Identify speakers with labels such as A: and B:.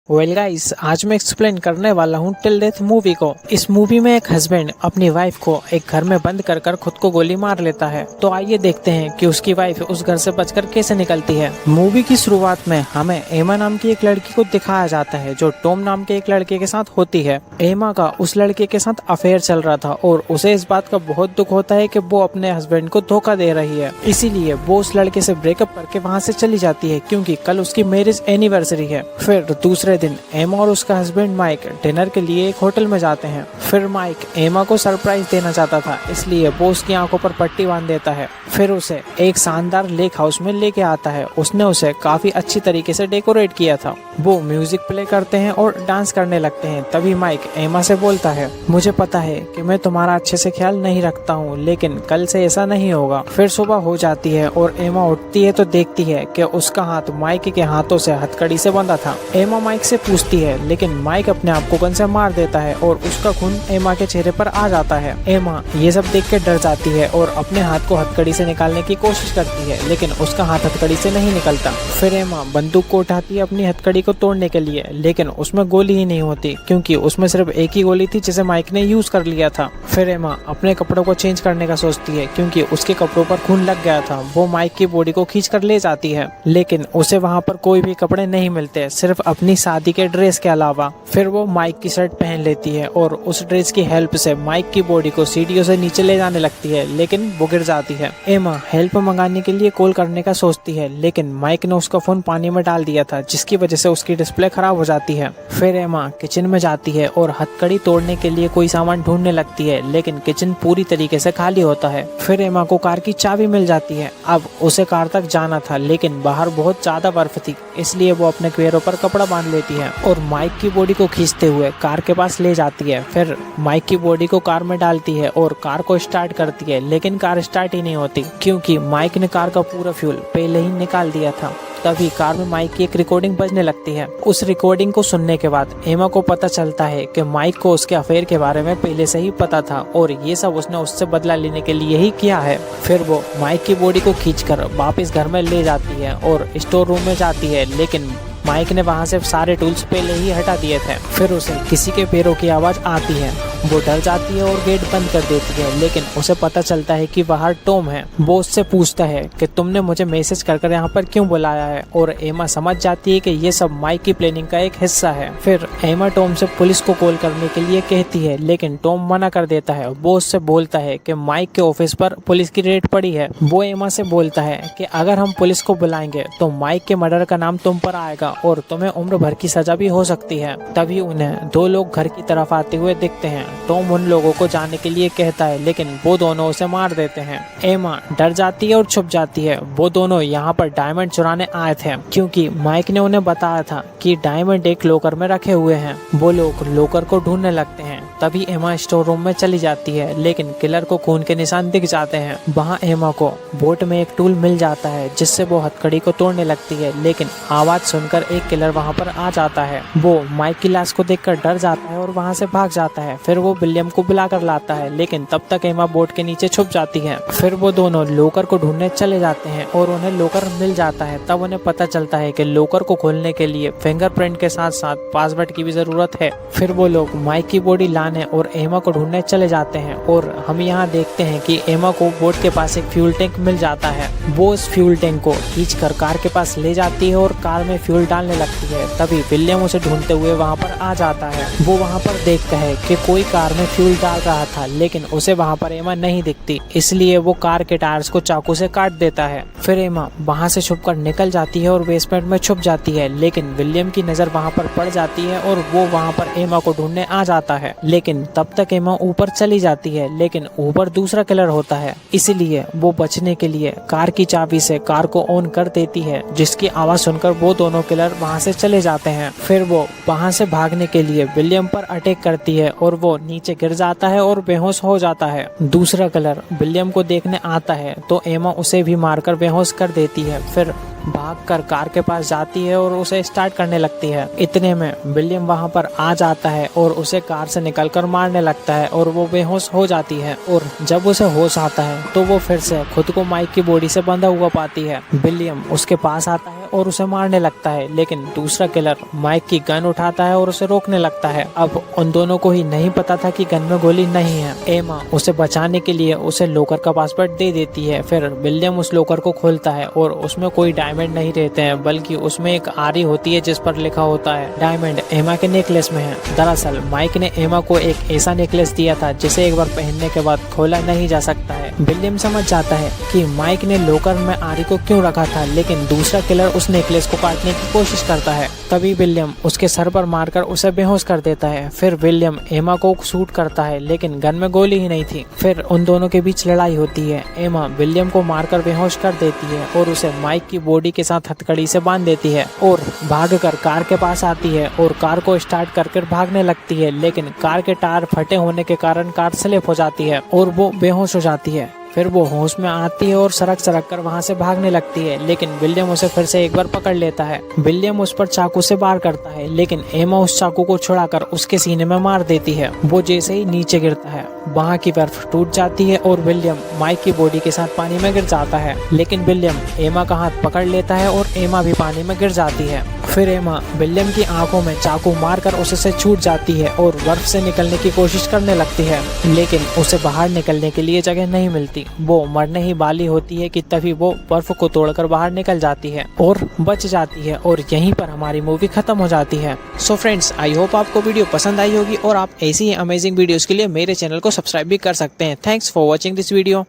A: Well guys, आज मैं explain करने वाला हूँ टिल डेथ मूवी को। इस मूवी में एक हस्बैंड अपनी वाइफ को एक घर में बंद कर कर खुद को गोली मार लेता है। तो आइए देखते हैं कि उसकी वाइफ उस घर से बचकर कैसे निकलती है। मूवी की शुरुआत में हमें एमा नाम की एक लड़की को दिखाया जाता है जो टॉम नाम के एक लड़के के साथ होती है। एमा का उस लड़के के साथ अफेयर चल रहा था और उसे इस बात का बहुत दुख होता है कि वो अपने हस्बैंड को धोखा दे रही है। इसीलिए वो उस लड़के से ब्रेकअप करके वहाँ से चली जाती है क्योंकि कल उसकी मैरिज एनिवर्सरी है। फिर दूसरे दिन एमा और उसका हस्बैंड माइक डिनर के लिए एक होटल में जाते हैं। फिर माइक एमा को सरप्राइज देना चाहता था, इसलिए वो उसकी आंखों पर पट्टी बांध देता है। फिर उसे एक शानदार लेक हाउस में लेके आता है। उसने उसे काफी अच्छी तरीके से डेकोरेट किया था। वो म्यूजिक प्ले करते हैं और डांस करने लगते हैं। तभी माइक एमा से बोलता है, मुझे पता है कि मैं तुम्हारा अच्छे से ख्याल नहीं रखता हूँ, लेकिन कल से ऐसा नहीं होगा। फिर सुबह हो जाती है और एमा उठती है तो देखती है कि उसका हाथ माइक के हाथों से हथकड़ी से बंधा था। एमा माइक से पूछती है, लेकिन माइक अपने आप को गन से मार देता है और उसका खून एमा के चेहरे पर आ जाता है। एमा ये सब देख के डर जाती है और अपने हाथ को हथकड़ी से निकालने की कोशिश करती है, लेकिन उसका हाथ हथकड़ी से नहीं निकलता। फिर एमा बंदूक को उठाती है अपनी हथकड़ी को तोड़ने के लिए, लेकिन उसमें गोली ही नहीं होती क्योंकि उसमें सिर्फ एक ही गोली थी जिसे माइक ने यूज कर लिया था। फिर एमा अपने कपड़ों को चेंज करने का सोचती है क्योंकि उसके कपड़ों पर खून लग गया था। वो माइक की बॉडी को खींच कर ले जाती है, लेकिन उसे वहाँ पर कोई भी कपड़े नहीं मिलते, सिर्फ अपनी शादी के ड्रेस के अलावा। फिर वो माइक की शर्ट पहन लेती है और उस ड्रेस की हेल्प से माइक की बॉडी को सीढ़ियों से नीचे ले जाने लगती है, लेकिन वो गिर जाती है। एमा हेल्प मंगाने के लिए कॉल करने का सोचती है, लेकिन माइक ने उसका फोन पानी में डाल दिया था, जिसकी वजह से उसकी डिस्प्ले खराब हो जाती है। फिर एमा किचन में जाती है और हथकड़ी तोड़ने के लिए कोई सामान ढूंढने लगती है, लेकिन किचन पूरी तरीके से खाली होता है। फिर एमा को कार की चाबी मिल जाती है। अब उसे कार तक जाना था, लेकिन बाहर बहुत ज्यादा बर्फ थी, इसलिए वो अपने पैरों पर कपड़ा बांध लेती है और माइक की बॉडी को खींचते हुए कार के पास ले जाती है। फिर माइक की बॉडी को कार में डालती है और कार को स्टार्ट करती है, लेकिन कार स्टार्ट ही नहीं होती क्योंकि माइक ने कार का पूरा फ्यूल पहले ही निकाल दिया था। तभी कार में माइक की एक रिकॉर्डिंग बजने लगती है। उस रिकॉर्डिंग को सुनने के बाद एमा को पता चलता है कि माइक को उसके अफेयर के बारे में पहले से ही पता था और ये सब उसने उससे बदला लेने के लिए ही किया है। फिर वो माइक की बॉडी को खींचकर वापस घर में ले जाती है और स्टोर रूम में जाती है, लेकिन माइक ने वहाँ से सारे टूल्स पहले ही हटा दिए थे। फिर उसे किसी के पैरों की आवाज़ आती है। वो डर जाती है और गेट बंद कर देती है, लेकिन उसे पता चलता है कि बाहर टॉम है। वो उससे पूछता है कि तुमने मुझे मैसेज कर यहाँ पर क्यों बुलाया है, और एमा समझ जाती है कि ये सब माइक की प्लानिंग का एक हिस्सा है। फिर एमा टॉम से पुलिस को कॉल करने के लिए कहती है, लेकिन टॉम मना कर देता है। वो उससे बोलता है कि माइक के ऑफिस पर पुलिस की रेड पड़ी है। वो एमा से बोलता है कि अगर हम पुलिस को बुलाएंगे तो माइक के मर्डर का नाम तुम पर आएगा और तुम्हें उम्र भर की सजा भी हो सकती है। तभी उन्हें दो लोग घर की तरफ आते हुए दिखते हैं। टॉम उन लोगों को जाने के लिए कहता है, लेकिन वो दोनों उसे मार देते हैं। एमा डर जाती है और छुप जाती है। वो दोनों यहाँ पर डायमंड चुराने आए थे क्योंकि माइक ने उन्हें बताया था कि डायमंड एक लॉकर में रखे हुए हैं। वो लोग लॉकर को ढूंढने लगते हैं। तभी एमा स्टोर रूम में चली जाती है, लेकिन किलर को खून के निशान दिख जाते हैं। वहाँ एमा को बोट में एक टूल मिल जाता है जिससे वो हथकड़ी को तोड़ने लगती है, लेकिन आवाज सुनकर एक किलर वहाँ पर आ जाता है। वो माइक की लाश को देखकर डर जाता है और वहाँ से भाग जाता है। फिर वो विलियम को बुलाकर लाता है, लेकिन तब तक एमा बोट के नीचे छुप जाती है। फिर वो दोनों लॉकर को ढूंढने चले जाते हैं और उन्हें लॉकर मिल जाता है। तब उन्हें पता चलता है कि लॉकर को खोलने के लिए फिंगरप्रिंट के साथ साथ पासवर्ड की भी जरूरत है। फिर वो लोग माइक की बॉडी लाने और एमा को ढूंढने चले जाते हैं और हम यहाँ देखते हैं कि एमा को बोट के पास एक फ्यूल टैंक मिल जाता है। वो उस फ्यूल टैंक को खींचकर कार के पास ले जाती है और कार में फ्यूल डालने लगती है। तभी विलियम उसे ढूंढते हुए वहाँ पर आ जाता है। वो वहाँ पर देखता है कि कोई कार में फ्यूल डाल रहा था, लेकिन उसे वहाँ पर एमा नहीं दिखती, इसलिए वो कार के टायर्स को चाकू से काट देता है। फिर एमा वहाँ से छुपकर निकल जाती है और बेसमेंट में छुप जाती है, लेकिन विलियम की नजर वहाँ पर पड़ जाती है और वो वहाँ पर एमा को ढूंढने आ जाता है। लेकिन तब तक एमा ऊपर चली जाती है, लेकिन ऊपर दूसरा किलर होता है, इसलिए वो बचने के लिए कार की चाबी से कार को ऑन कर देती है, जिसकी आवाज सुनकर वो दोनों किलर वहाँ से चले जाते हैं। फिर वो वहाँ से भागने के लिए विलियम पर अटैक करती है और वो नीचे गिर जाता है और बेहोश हो जाता है। दूसरा किलर विलियम को देखने आता है तो एमा उसे भी मारकर बेहोश कर देती है। फिर भागकर कार के पास जाती है और उसे स्टार्ट करने लगती है। इतने में विलियम वहां पर आ जाता है और उसे कार से निकलकर मारने लगता है और वो बेहोश हो जाती है। और जब उसे होश आता है तो वो फिर से खुद को माइक की बॉडी से बंधा हुआ पाती है। विलियम उसके पास आता है और उसे मारने लगता है, लेकिन दूसरा किलर माइक की गन उठाता है और उसे रोकने लगता है। अब उन दोनों को ही नहीं पता था कि गन में गोली नहीं है। एमा उसे बचाने के लिए उसे लॉकर का पासवर्ड दे देती है। फिर विलियम उस लॉकर को खोलता है और उसमें कोई डायमंड नहीं रहते हैं, बल्कि उसमें एक आरी होती है जिस पर लिखा होता है डायमंड एमा के नेकलेस में है। दरअसल माइक ने एमा को एक ऐसा नेकलेस दिया था जिसे एक बार पहनने के बाद खोला नहीं जा सकता है। विलियम समझ जाता है कि माइक ने लॉकर में आरी को क्यों रखा था, लेकिन दूसरा किलर उस नेकलेस को काटने की कोशिश करता है। तभी विलियम उसके सर पर मारकर उसे बेहोश कर देता है। फिर विलियम एमा को शूट करता है, लेकिन गन में गोली ही नहीं थी। फिर उन दोनों के बीच लड़ाई होती है। एमा विलियम को मारकर बेहोश कर देती है और उसे माइक की बॉडी के साथ हथकड़ी से बांध देती है और भागकर कार के पास आती है और कार को स्टार्ट कर भागने लगती है, लेकिन कार के टायर फटे होने के कारण कार स्लिप हो जाती है और वो बेहोश हो जाती है। फिर वो होश में आती है और सड़क कर वहाँ से भागने लगती है, लेकिन विलियम उसे फिर से एक बार पकड़ लेता है। विलियम उस पर चाकू से वार करता है, लेकिन एमा उस चाकू को छुड़ाकर उसके सीने में मार देती है। वो जैसे ही नीचे गिरता है वहाँ की बर्फ टूट जाती है और विलियम माइक की बॉडी के साथ पानी में गिर जाता है, लेकिन विलियम एमा का हाथ पकड़ लेता है और एमा भी पानी में गिर जाती है। फिर एमा विलियम की आंखों में चाकू मारकर उससे छूट जाती है और बर्फ से निकलने की कोशिश करने लगती है, लेकिन उसे बाहर निकलने के लिए जगह नहीं मिलती। वो मरने ही वाली होती है कि तभी वो बर्फ को तोड़कर बाहर निकल जाती है और बच जाती है और यहीं पर हमारी मूवी खत्म हो जाती है। सो फ्रेंड्स, आई होप आपको वीडियो पसंद आई होगी और आप ऐसी ही अमेजिंग वीडियोस के लिए मेरे चैनल को सब्सक्राइब भी कर सकते हैं। Thanks for watching this video.